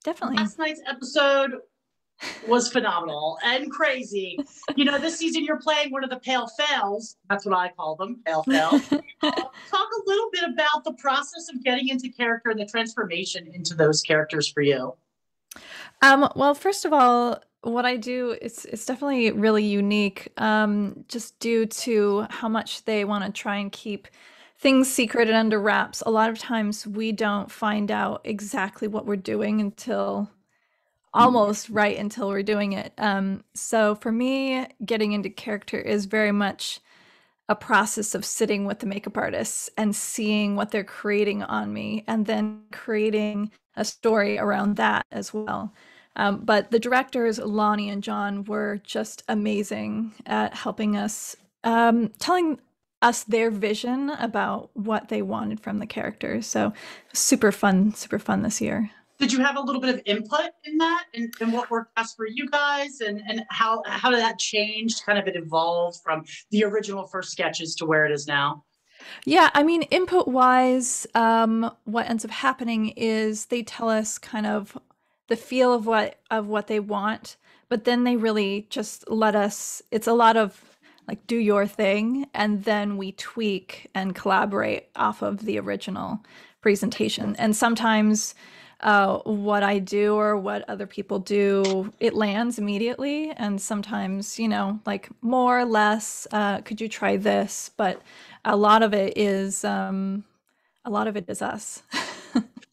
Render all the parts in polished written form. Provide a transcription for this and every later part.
definitely. Last night's episode was phenomenal and crazy. This season you're playing one of the Pale Fails. That's what I call them, Pale Fails. Talk a little bit about the process of getting into character and the transformation into those characters for you. Well, first of all, what I do is it's definitely really unique, just due to how much they want to try and keep things secret and under wraps. A lot of times we don't find out exactly what we're doing until almost right until we're doing it. So for me, getting into character is very much a process of sitting with the makeup artists and seeing what they're creating on me and then creating a story around that as well. But the directors, Lonnie and John, were just amazing at helping us, telling us their vision about what they wanted from the characters. So super fun this year. Did you have a little bit of input in that and what worked best for you guys and how did that change? Kind of it evolved from the original first sketches to where it is now. Yeah, I mean, input wise, what ends up happening is they tell us kind of the feel of what they want, but then they really just let us, it's a lot of like do your thing, and then we tweak and collaborate off of the original presentation. And sometimes what I do or what other people do, it lands immediately. And sometimes, like more or less, could you try this? But a lot of it is us.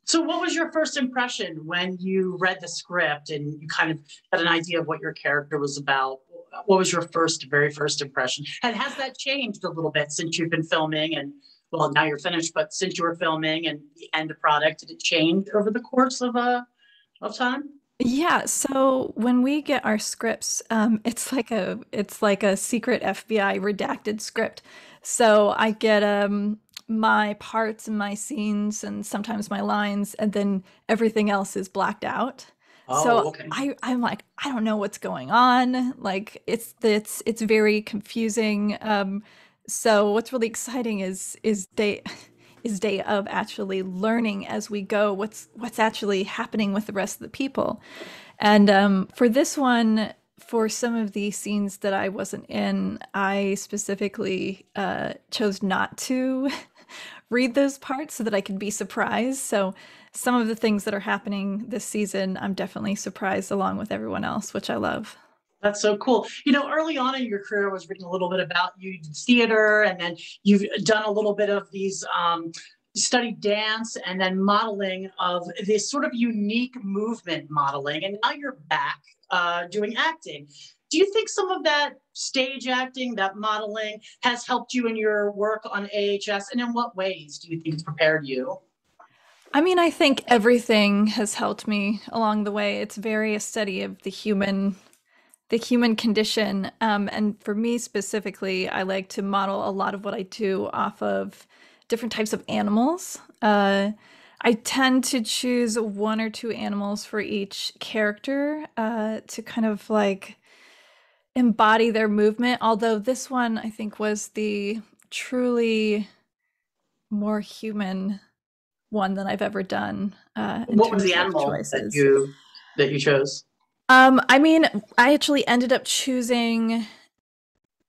So, what was your first impression when you read the script and you kind of had an idea of what your character was about? What was your very first impression? And has that changed a little bit since you've been filming? And well, now you're finished, but since you were filming and the end product, did it change over the course of time? Yeah, so when we get our scripts, it's like a secret FBI redacted script. So I get my parts and my scenes and sometimes my lines, and then everything else is blacked out. Oh, So okay. I'm like, I don't know what's going on. Like it's very confusing. So what's really exciting is day of actually learning as we go what's actually happening with the rest of the people. And for this one, for some of the scenes that I wasn't in, I specifically chose not to read those parts so that I could be surprised. So some of the things that are happening this season, I'm definitely surprised along with everyone else, which I love. That's so cool. Early on in your career, I was reading a little bit about you did theater, and then you've done a little bit of these studied dance and then modeling of this sort of unique movement modeling, and now you're back doing acting. Do you think some of that stage acting, that modeling, has helped you in your work on AHS, and in what ways do you think it's prepared you? I mean, I think everything has helped me along the way. It's very a study of the human condition. And for me specifically, I like to model a lot of what I do off of different types of animals. I tend to choose one or two animals for each character to kind of like embody their movement. Although this one, I think, was the truly more human one that I've ever done in What was the terms of animal choices. that you chose? I mean, I actually ended up choosing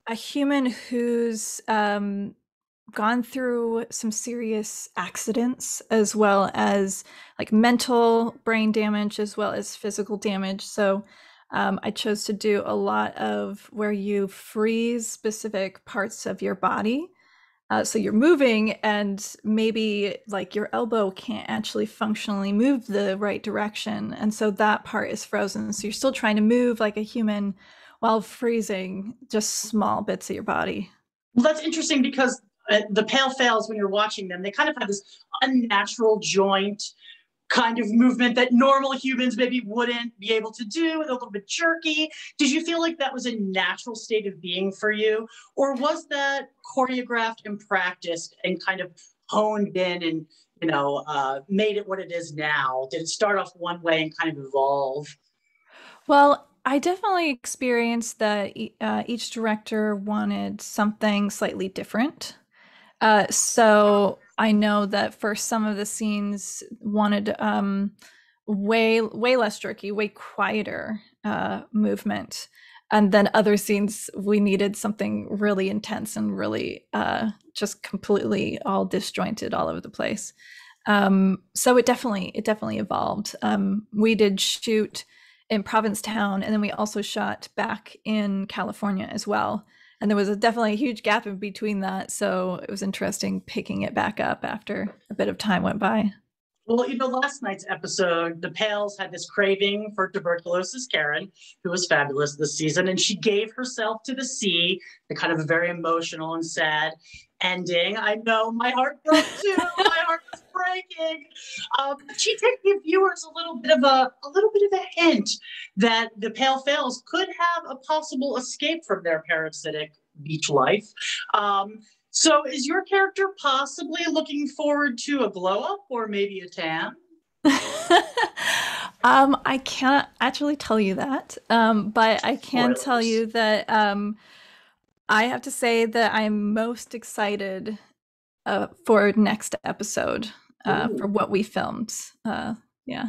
a human who's gone through some serious accidents as well as like mental brain damage as well as physical damage. So I chose to do a lot of where you freeze specific parts of your body. So you're moving, and maybe like your elbow can't actually functionally move the right direction. And so that part is frozen. So you're still trying to move like a human while freezing just small bits of your body. Well, that's interesting because the pale fails, when you're watching them, they kind of have this unnatural joint kind of movement that normal humans maybe wouldn't be able to do, and a little bit jerky. Did you feel like that was a natural state of being for you? Or was that choreographed and practiced and kind of honed in and, made it what it is now? Did it start off one way and kind of evolve? Well, I definitely experienced that each director wanted something slightly different. So I know that for some of the scenes wanted way less jerky, way quieter movement. And then other scenes we needed something really intense and really just completely all disjointed all over the place. So it definitely evolved. We did shoot in Provincetown, and then we also shot back in California as well. And there was definitely a huge gap in between that, so it was interesting picking it back up after a bit of time went by. Well, last night's episode, the Pales had this craving for tuberculosis Karen, who was fabulous this season, and she gave herself to the sea, the kind of a very emotional and sad ending. I know my heart broke too. My heart was breaking. She did give viewers a little bit of a hint that the Pale Fails could have a possible escape from their parasitic beach life. So is your character possibly looking forward to a glow up or maybe a tan? I can't actually tell you that, but I can tell Spoilers. you that I have to say that I'm most excited for next episode for Ooh. what we filmed. Yeah.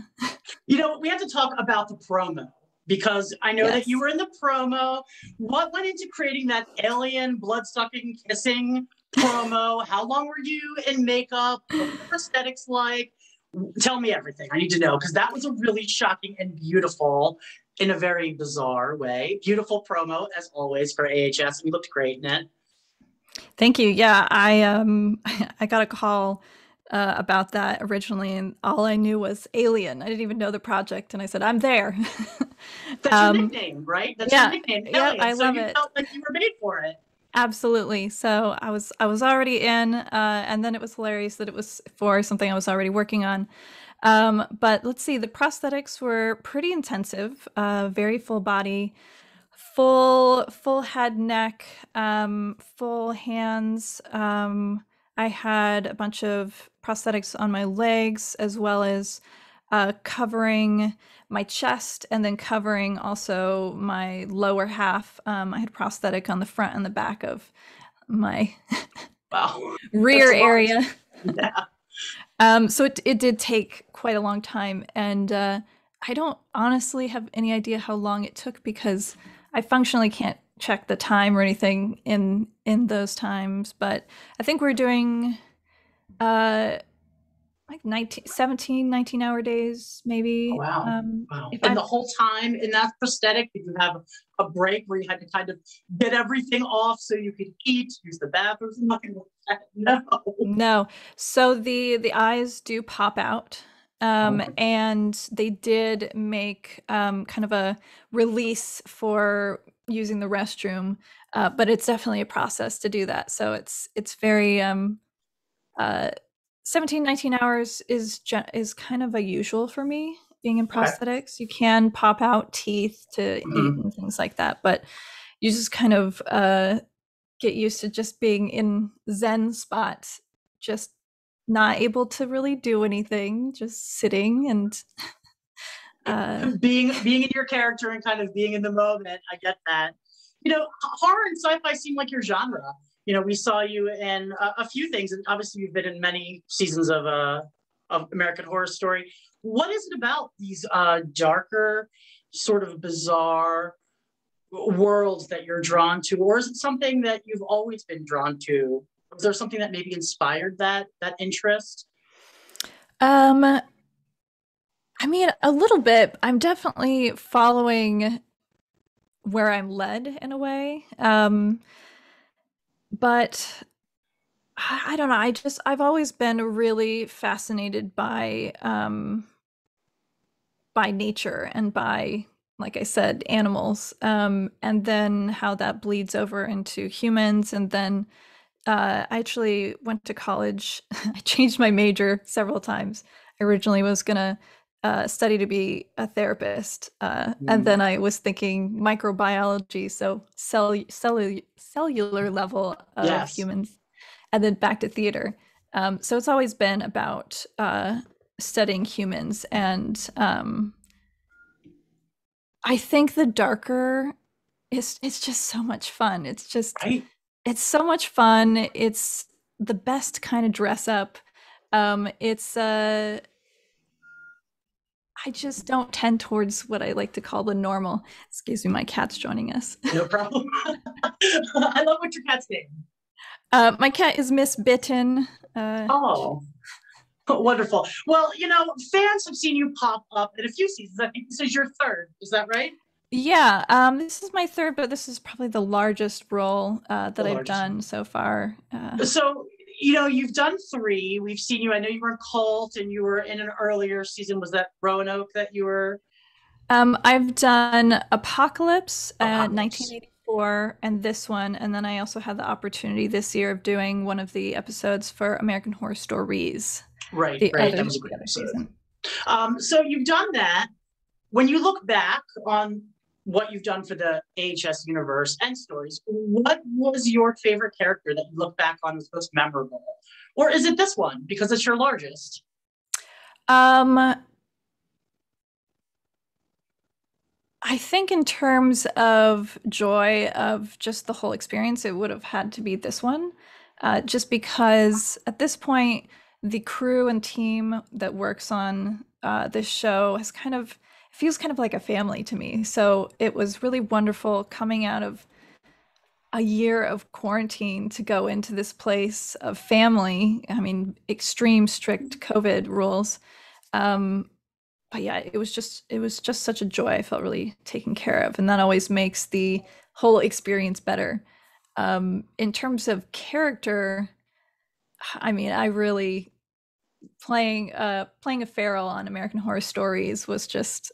We have to talk about the promo because I know that you Yes. were in the promo. What went into creating that alien blood sucking kissing promo? How long were you in makeup? What were the prosthetics like? Tell me everything. I need to know because that was a really shocking and beautiful, in a very bizarre way, beautiful promo as always for AHS. You looked great in it. Thank you. Yeah, I I got a call about that originally, and all I knew was Alien. I didn't even know the project, and I said I'm there. That's your um, nickname, right? That's your yeah, nickname, yep, Alien. I So love you it. felt like you were made for it. Absolutely. So I was already in, and then it was hilarious that it was for something I was already working on. But let's see, the prosthetics were pretty intensive, very full body, full head, neck, full hands. I had a bunch of prosthetics on my legs as well as covering my chest and then covering also my lower half. I had prosthetic on the front and the back of my Wow. That's rear a lot. area. Yeah. So it did take quite a long time, and I don't honestly have any idea how long it took because I functionally can't check the time or anything in those times. But I think we're doing uh like 19, 17, 19-hour days maybe. Wow. Wow. If And I the whole time in that prosthetic, did you have a break where you had to kind of get everything off so you could eat, use the bathroom, nothing like that? No. No. So the eyes do pop out. Oh, And they did make kind of a release for using the restroom, but it's definitely a process to do that. So it's very uh, 17, 19 hours is kind of a usual for me being in okay. prosthetics. You can pop out teeth to eat Mhm. and things like that, but you just kind of get used to just being in zen spots, just not able to really do anything, just sitting and uh Being in your character and kind of being in the moment, I get that. Horror and sci-fi seem like your genre. We saw you in a few things, and obviously you've been in many seasons of American Horror Story. What is it about these darker, sort of bizarre worlds that you're drawn to, or is it something that you've always been drawn to? Was there something that maybe inspired that interest? um I mean a little bit. I'm definitely following where I'm led in a way. But I don't know. I've always been really fascinated by nature and by, like I said, animals, and then how that bleeds over into humans. And then I actually went to college. I changed my major several times. I originally was gonna study to be a therapist, and Mm. then I was thinking microbiology, so cellular level of Yes. humans, and then back to theater. So it's always been about studying humans, and I think the darker it's just so much fun. Right. It's so much fun. It's the best kind of dress up. It's I just don't tend towards what I like to call the normal. Excuse me, my cat's joining us. No problem. I love what your cat's name. My cat is Miss Bitten. Uh, Oh, wonderful. Well, fans have seen you pop up in a few seasons. I think this is your third. Is that right? yeah, this is my third, but this is probably the largest role The that I've largest done one. so far. So, you've done three. We've seen you. I know you were in Cult and you were in an earlier season. Was that Roanoke that you were I've done Apocalypse, Apocalypse? 1984, and this one, and then I also had the opportunity this year of doing one of the episodes for American Horror Stories, Right, the right. other That was a the great other episode. season. So you've done that. When you look back on what you've done for the AHS universe and stories, what was your favorite character that you look back on as most memorable? Or is it this one because it's your largest? Um, I think in terms of joy of just the whole experience, it would have had to be this one, just because at this point, the crew and team that works on this show has kind of feels kind of like a family to me. So it was really wonderful coming out of a year of quarantine to go into this place of family. I mean, extreme strict COVID rules. Um, but yeah, it was just such a joy. I felt really taken care of, and that always makes the whole experience better. In terms of character, I mean, I really playing a feral on American Horror Stories was just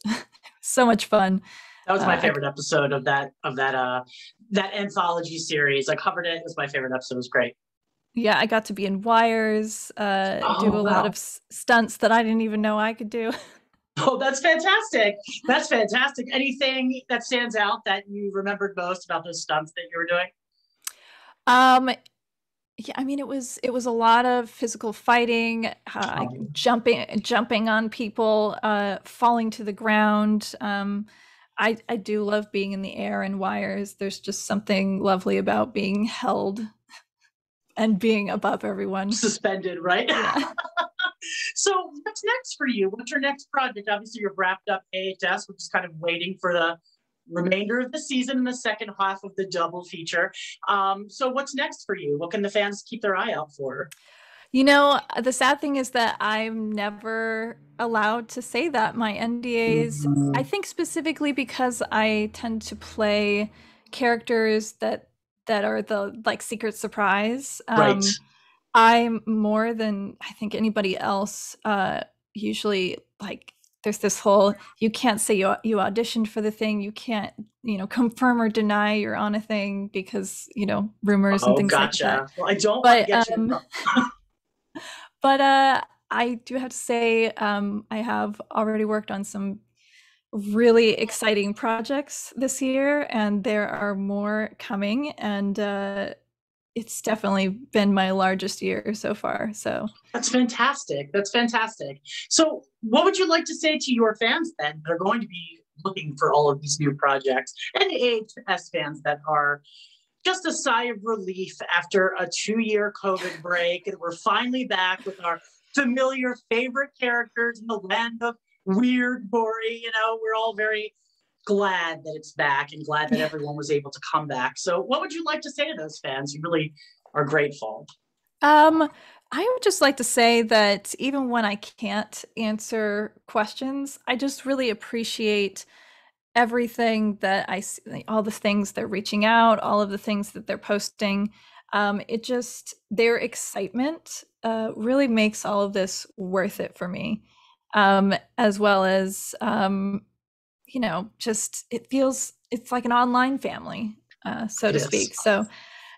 so much fun. That was my I favorite episode of that anthology series. I covered it. It was my favorite episode. It was great. Yeah, I got to be in wires, do Oh a lot of wow. stunts that I didn't even know I could do. Oh, that's fantastic. That's fantastic. Anything that stands out that you remembered most about those stunts that you were doing? Um, Yeah, I mean, it was a lot of physical fighting, Oh, jumping on people, falling to the ground. I do love being in the air and wires. There's just something lovely about being held and being above everyone. suspended, right? Yeah. So what's next for you? What's your next project? Obviously, you've wrapped up AHS, which is kind of waiting for the remainder of the season and the second half of the double feature. So what's next for you? What can the fans keep their eye out for? You know, the sad thing is that I'm never allowed to say that. My NDAs, I Mhm. think specifically because I tend to play characters that are the like secret surprise. Right. I'm more than I think anybody else usually like there's this whole you can't say you auditioned for the thing, you can't, confirm or deny you're on a thing because, rumors and Oh, things like that. gotcha. Well, I don't want to But get you in trouble. I do have to say, I have already worked on some really exciting projects this year, and there are more coming. And it's definitely been my largest year so far. So, That's fantastic. That's fantastic. So, what would you like to say to your fans then that are going to be looking for all of these new projects and the AHS fans that are just a sigh of relief after a 2 year COVID break? And we're finally back with our familiar favorite characters in the land of weird, gory. We're all very glad that it's back and glad that yeah. everyone was able to come back. So, what would you like to say to those fans? You really are grateful. Um, I would just like to say that even when I can't answer questions, I just really appreciate everything that I see, like, all the things they're reaching out, all of the things that they're posting. It just their excitement really makes all of this worth it for me, as well as just it's like an online family, so It to is. speak. So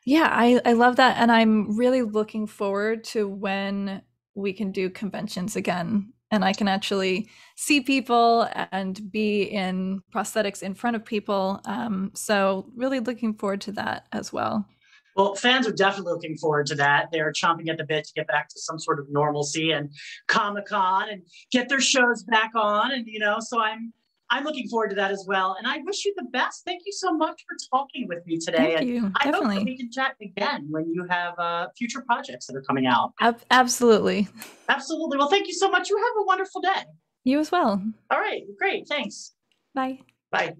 yeah, I love that, and I'm really looking forward to when we can do conventions again, and I can actually see people and be in prosthetics in front of people. So really looking forward to that as well. Well, fans are definitely looking forward to that. They're chomping at the bit to get back to some sort of normalcy and Comic Con and get their shows back on. And so I'm looking forward to that as well. And I wish you the best. Thank you so much for talking with me today. Thank And you. I hope that Definitely. we can chat again when you have future projects that are coming out. Absolutely. Absolutely. Well, thank you so much. You have a wonderful day. You as well. All right, great. Thanks. Bye. Bye.